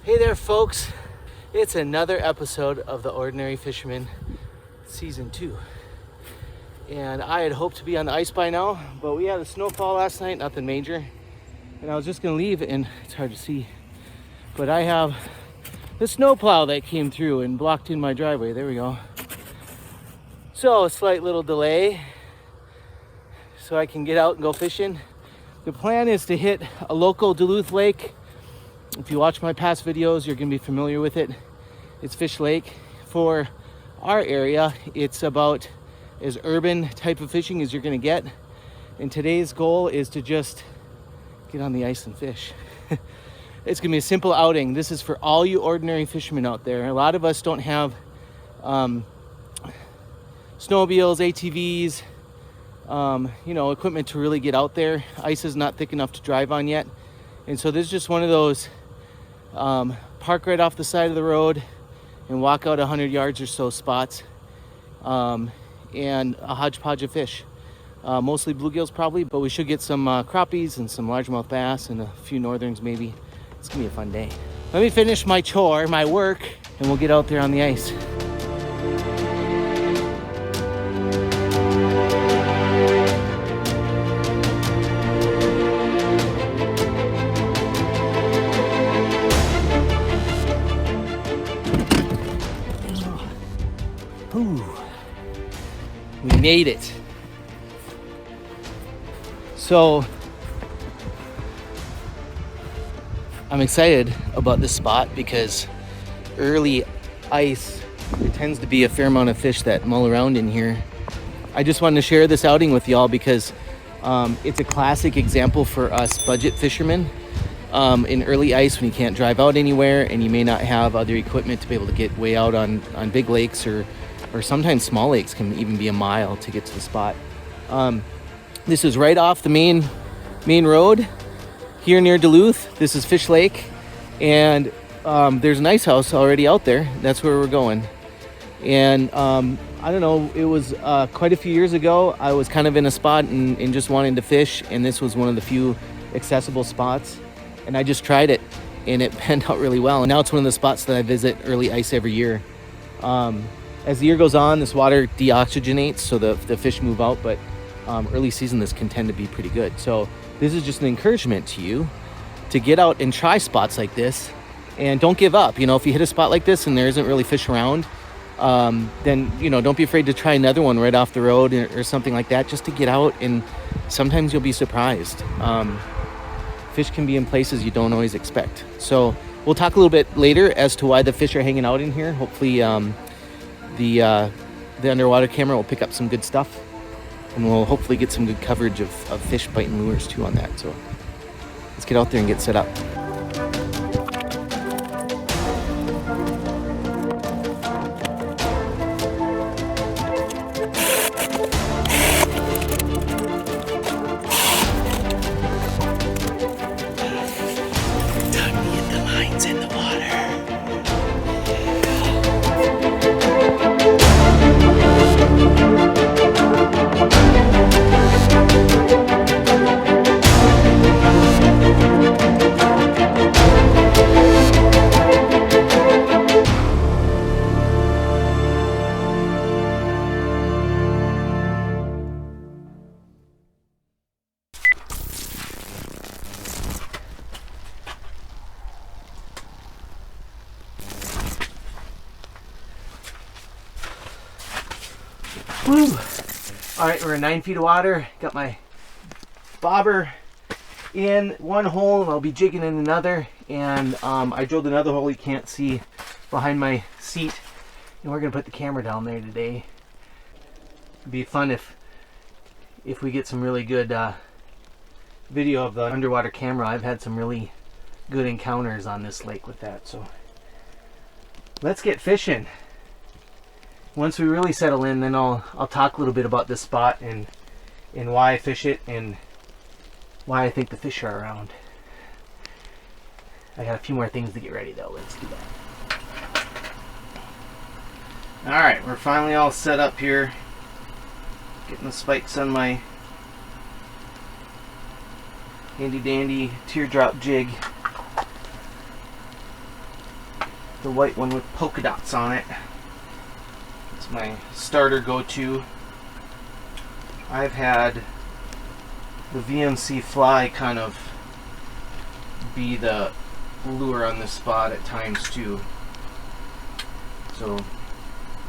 Hey there, folks. It's another episode of The Ordinary Fisherman Season 2. And I had hoped to be on the ice by now, but we had a snowfall last night, nothing major. And I was just gonna leave, and it's hard to see, but I have the snowplow that came through and blocked in my driveway. There we go. So a slight little delay so I can get out and go fishing. The plan is to hit a local Duluth lake. If you watch my past videos, you're gonna be familiar with it. It's Fish Lake. For our area, it's about as urban type of fishing as you're gonna get. And today's goal is to just get on the ice and fish. It's gonna be a simple outing. This is for all you ordinary fishermen out there. A lot of us don't have snowmobiles, ATVs, equipment to really get out there. Ice is not thick enough to drive on yet. And so this is just one of those park right off the side of the road and walk out 100 yards or so spots, and a hodgepodge of fish. Mostly bluegills probably, but we should get some crappies and some largemouth bass and a few northerns maybe. It's gonna be a fun day. Let me finish my chore, my work, and we'll get out there on the ice. Ooh, we made it. So I'm excited about this spot because early ice, there tends to be a fair amount of fish that mull around in here. I just wanted to share this outing with y'all because it's a classic example for us budget fishermen. In early ice, when you can't drive out anywhere and you may not have other equipment to be able to get way out on big lakes, or sometimes small lakes can even be a mile to get to the spot. This is right off the main road here near Duluth. This is Fish Lake, and there's an ice house already out there. That's where we're going. And I don't know, it was quite a few years ago. I was kind of in a spot and just wanting to fish, and this was one of the few accessible spots. And I just tried it, and it panned out really well. And now it's one of the spots that I visit early ice every year. As the year goes on, this water deoxygenates, so the fish move out, but early season, this can tend to be pretty good. So this is just an encouragement to you to get out and try spots like this, and don't give up. If you hit a spot like this and there isn't really fish around, then, don't be afraid to try another one right off the road or something like that, just to get out, and sometimes you'll be surprised. Fish can be in places you don't always expect. So we'll talk a little bit later as to why the fish are hanging out in here. Hopefully the underwater camera will pick up some good stuff, and we'll hopefully get some good coverage of fish biting lures too on that. So let's get out there and get set up. Woo! All right, we're in 9 feet of water. Got my bobber in one hole, and I'll be jigging in another. And I drilled another hole you can't see behind my seat, and we're gonna put the camera down there today. It'd be fun if we get some really good video of the underwater camera. I've had some really good encounters on this lake with that. So let's get fishing. Once we really settle in, then I'll talk a little bit about this spot and why I fish it and why I think the fish are around. I got a few more things to get ready though. Let's do that. Alright, we're finally all set up here. Getting the spikes on my handy dandy teardrop jig. the white one with polka dots on it. It's my starter go-to. I've had the VMC Fly kind of be the lure on this spot at times too. So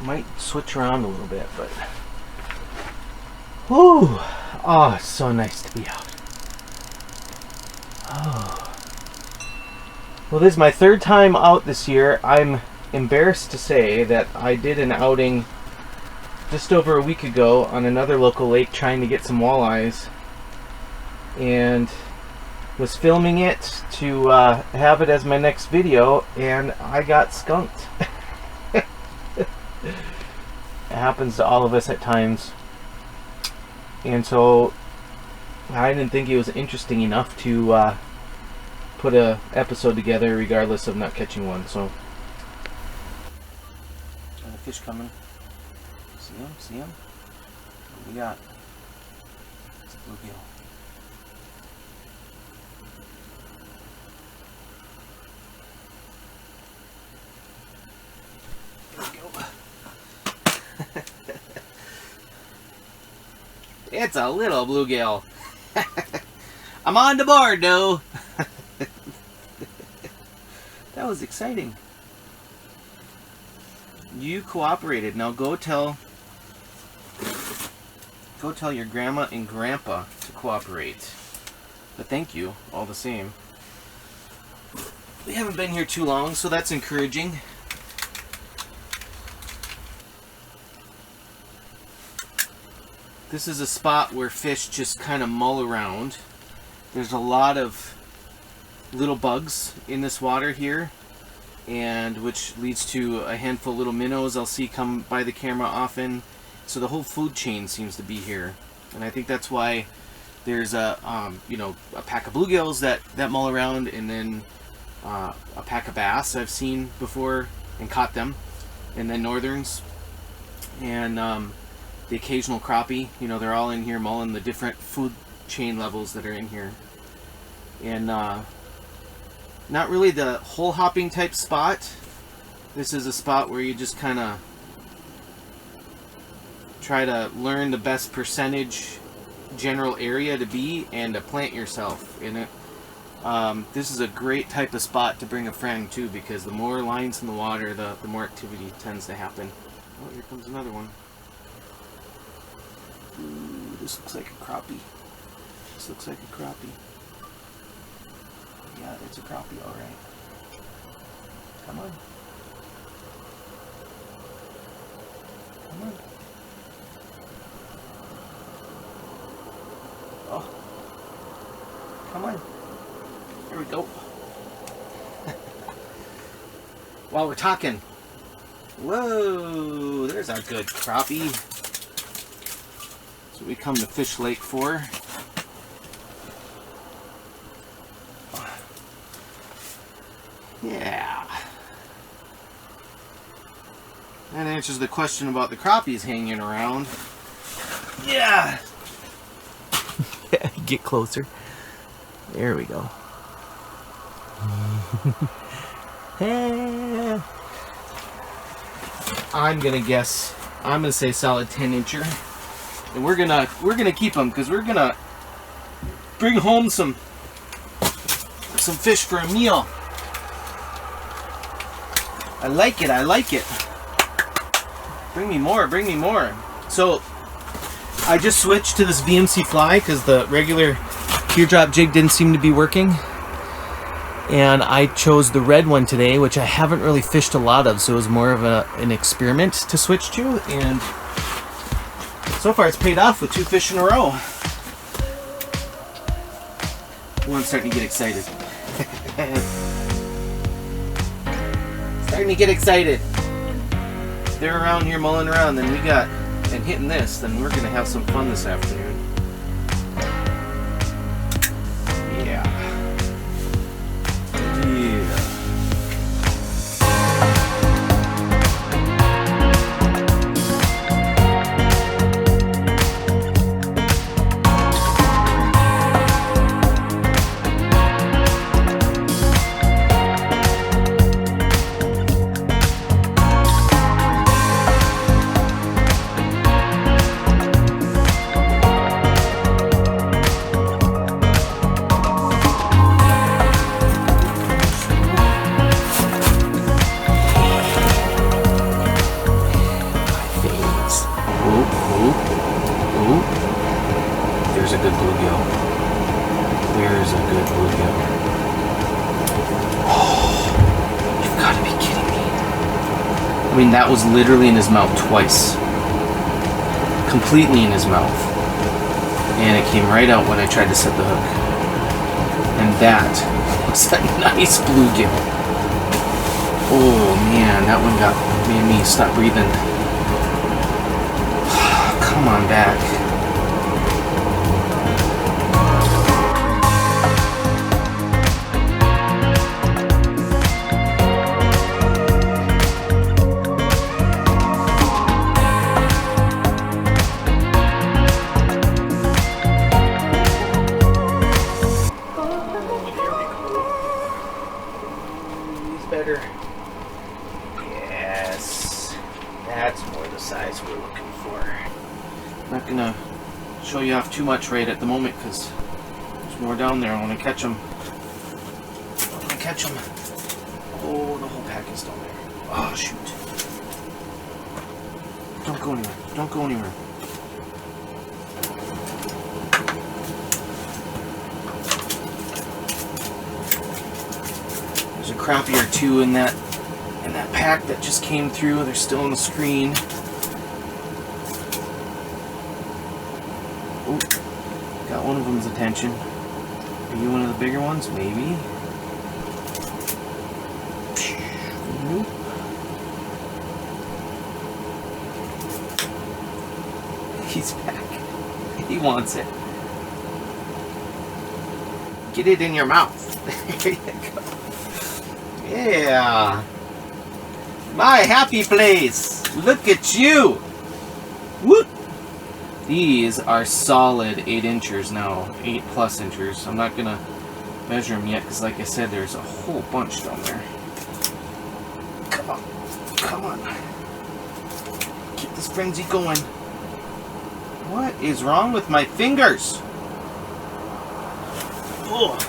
might switch around a little bit, but whoo! Oh, it's so nice to be out. Oh. Well, this is my third time out this year. I'm embarrassed to say that I did an outing just over a week ago on another local lake trying to get some walleyes, and was filming it to have it as my next video, and I got skunked. It happens to all of us at times, and so I didn't think it was interesting enough to put a episode together regardless of not catching one. So got a fish coming. See him? See him? What do we got? It's a bluegill. It's a little bluegill. I'm on the board, though. That was exciting. You cooperated. Now go tell your grandma and grandpa to cooperate. But thank you, all the same. We haven't been here too long, so that's encouraging. This is a spot where fish just kind of mull around. There's a lot of little bugs in this water here, and which leads to a handful of little minnows I'll see come by the camera often. So the whole food chain seems to be here, and I think that's why there's a a pack of bluegills that mull around, and then a pack of bass I've seen before and caught them, and then northerns, and the occasional crappie. You know, they're all in here mulling the different food chain levels that are in here. And not really the hole hopping type spot. This is a spot where you just kind of try to learn the best percentage general area to be and to plant yourself in it. This is a great type of spot to bring a friend too, because the more lines in the water, the more activity tends to happen. Oh, here comes another one. Ooh, this looks like a crappie. This looks like a crappie. Yeah, it's a crappie, alright. Come on. Come on. Oh. Come on. Here we go. While we're talking. Whoa, there's our good crappie. That's what we come to Fish Lake for. Yeah. That answers the question about the crappies hanging around. Yeah. Get closer. There we go. I'm gonna say solid 10-incher, and we're gonna keep them because we're gonna bring home some fish for a meal. I like it. I like it. Bring me more. Bring me more. So I just switched to this VMC Fly because the regular teardrop jig didn't seem to be working. And I chose the red one today, which I haven't really fished a lot of, so it was more of an experiment to switch to. And so far it's paid off with 2 fish in a row. Oh, I'm starting to get excited. Starting to get excited. If they're around here mulling around, then and hitting this, then we're going to have some fun this afternoon. mean, that was literally in his mouth twice. Completely in his mouth. And it came right out when I tried to set the hook. And that was a nice bluegill. Oh man, that one made me stop breathing. Come on back. Better. Yes, that's more the size we're looking for. I'm not gonna show you off too much right at the moment because there's more down there. I want to catch them. Oh, the whole pack is down there. Oh shoot! Don't go anywhere. Don't go anywhere. There's a crappie or two in that pack that just came through. They're still on the screen. Ooh, got one of them's attention. Are you one of the bigger ones? Maybe. Nope. He's back. He wants it. Get it in your mouth. There you go. Yeah. My happy place. Look at you. Whoop. These are solid 8 inchers now. 8+ inchers. I'm not going to measure them yet because, like I said, there's a whole bunch down there. Come on. Come on. Keep this frenzy going. What is wrong with my fingers? Ugh.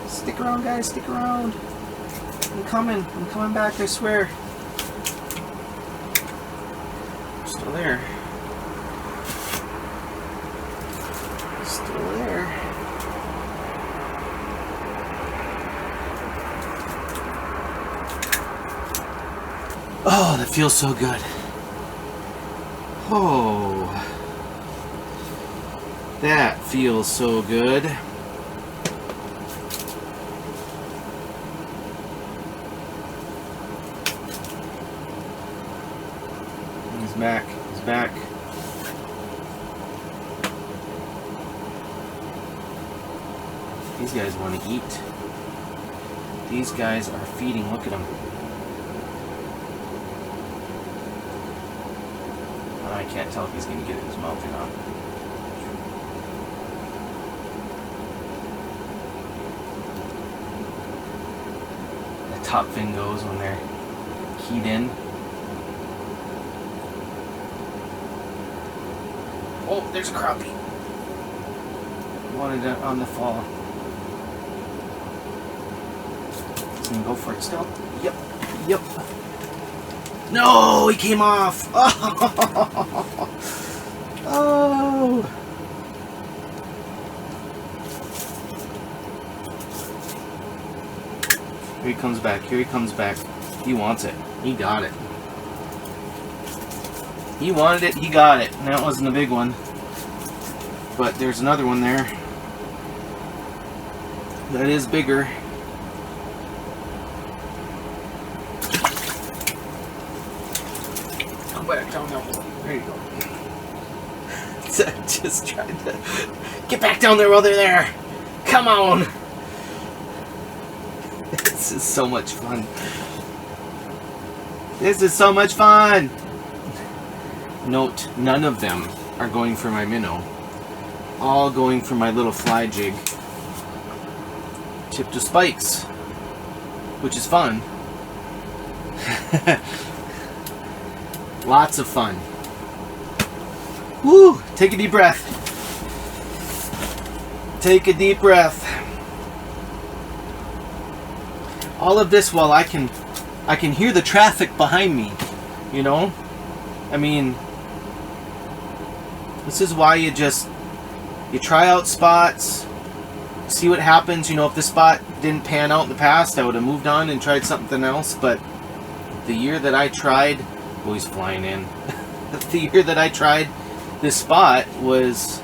Stick around, guys, stick around. I'm coming back, I swear. Still there. Still there. Oh, that feels so good. Oh, that feels so good. He's back. He's back. These guys want to eat. These guys are feeding. Look at them. I can't tell if he's going to get it in his mouth or not. The top fin goes when they're keyed in. Oh, there's a crappie. Wanted it on the fall. He's going to go for it still. Yep. Yep. No, he came off. Oh. Here he comes back. Here he comes back. He wants it. He got it. He wanted it. He got it. And that wasn't a big one. But there's another one there. That is bigger. Back down that hole. There you go. So just trying to get back down there while they're there. Come on. This is so much fun. This is so much fun. Note, none of them are going for my minnow. All going for my little fly jig. Tipped to spikes. Which is fun. Lots of fun. Woo! Take a deep breath. Take a deep breath. All of this while I can hear the traffic behind me. You know? I mean, this is why you try out spots. see what happens. You know, if this spot didn't pan out in the past, I would have moved on and tried something else. But the year that I tried, oh, he's flying in. The year that I tried this spot was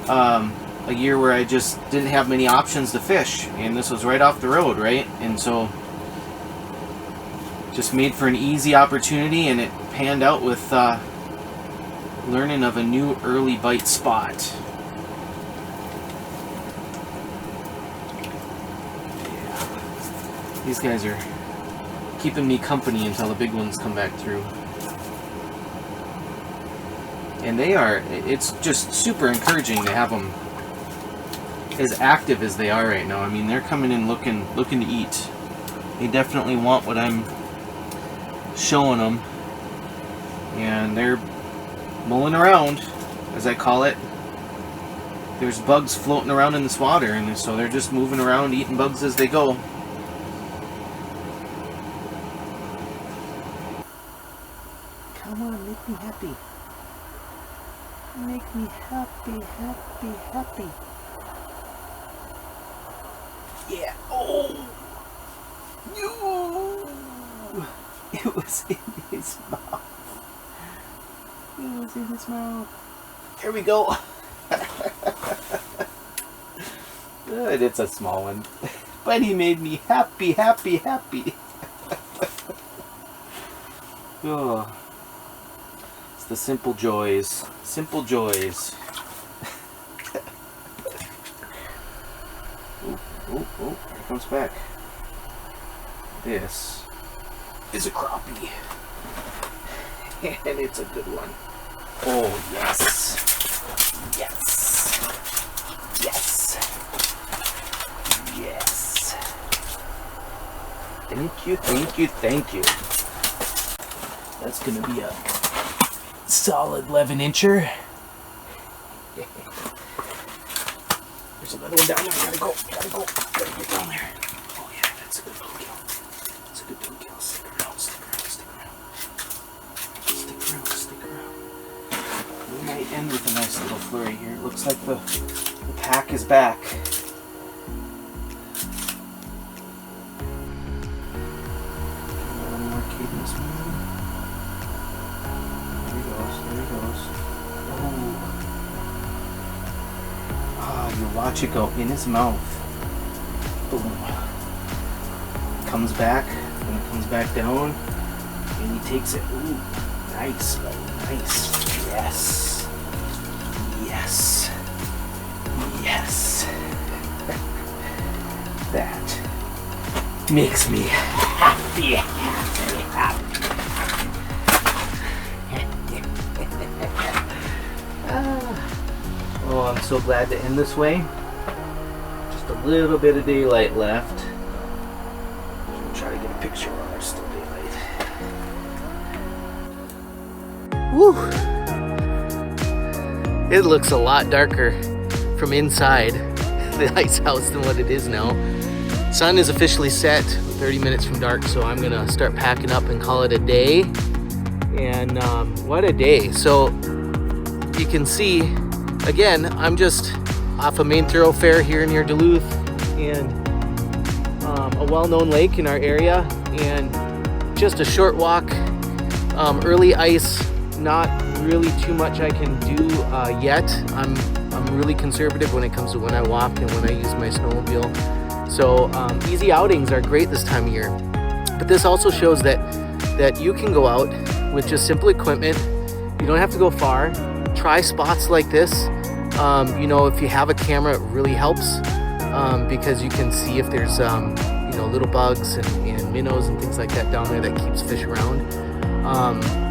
a year where I just didn't have many options to fish, and this was right off the road, right? And so just made for an easy opportunity, and it panned out with learning of a new early bite spot. Yeah. These guys are keeping me company until the big ones come back through. And they are, it's just super encouraging to have them as active as they are right now. I mean, they're coming in looking to eat. They definitely want what I'm showing them. And they're mulling around, as I call it. There's bugs floating around in this water, and so they're just moving around, eating bugs as they go. Come on, make me happy. Make me happy, happy, happy. Yeah. Oh! No! It was in his mouth. It was in his mouth. There we go. Good, it's a small one. But he made me happy, happy, happy. Oh. It's the simple joys. Simple joys. Oh, here it comes back. This is a crappie. And it's a good one. Oh, yes. Yes. Yes. Yes. Thank you, thank you, thank you. That's going to be a solid 11-incher. There's another one down there. Gotta go. Gotta get down there. Oh yeah, that's a good little kill. That's a good little kill. Stick around. We might end with a nice little flurry here. It looks like the pack is back. One more cadence moving. There he goes. Oh, you watch it go in his mouth. Boom. Comes back, and it comes back down, and he takes it. Ooh, nice, nice. Yes. Yes. Yes. That makes me happy. Oh, I'm so glad to end this way. Just a little bit of daylight left. I'll try to get a picture while there's still daylight. Woo! It looks a lot darker from inside the ice house than what it is now. Sun is officially set, 30 minutes from dark, so I'm gonna start packing up and call it a day. And what a day. So you can see, again, I'm just off a main thoroughfare here near Duluth, and a well-known lake in our area, and just a short walk. Early ice, not really too much I can do yet. I'm really conservative when it comes to when I walk and when I use my snowmobile. So easy outings are great this time of year. But this also shows that you can go out with just simple equipment. You don't have to go far. Try spots like this. You know, if you have a camera, it really helps because you can see if there's you know, little bugs and minnows and things like that down there that keeps fish around.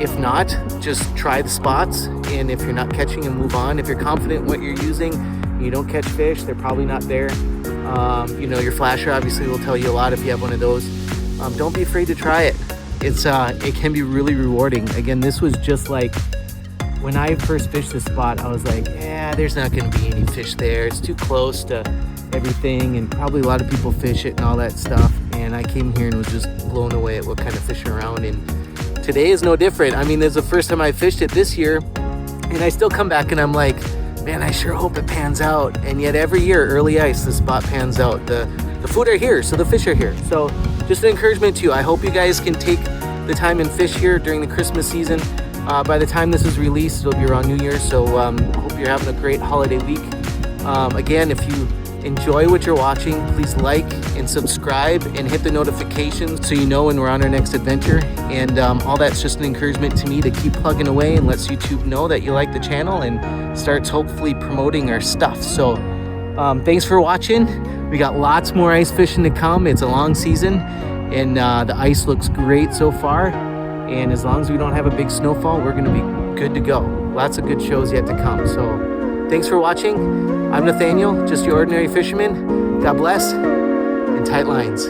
If not, just try the spots, and if you're not catching them, move on. If you're confident in what you're using, you don't catch fish, they're probably not there. You know, your flasher obviously will tell you a lot if you have one of those. Don't be afraid to try it. It can be really rewarding. Again, this was just like when I first fished this spot, I was like, yeah, there's not going to be any fish there. It's too close to everything, and probably a lot of people fish it and all that stuff. And I came here and was just blown away at what kind of fish are around. And today is no different. I mean, this is the first time I fished it this year, and I still come back and I'm like, man, I sure hope it pans out. And yet every year, early ice, the spot pans out. The food are here, so the fish are here. So just an encouragement to you. I hope you guys can take the time and fish here during the Christmas season. By the time this is released, it'll be around New Year's. So hope you're having a great holiday week. Again, if you enjoy what you're watching, please like and subscribe and hit the notifications so you know when we're on our next adventure. And all that's just an encouragement to me to keep plugging away and lets YouTube know that you like the channel and starts hopefully promoting our stuff. So thanks for watching. We got lots more ice fishing to come. It's a long season and the ice looks great so far. And as long as we don't have a big snowfall, we're gonna be good to go. Lots of good shows yet to come. So thanks for watching. I'm Nathaniel, just your ordinary fisherman. God bless, and tight lines.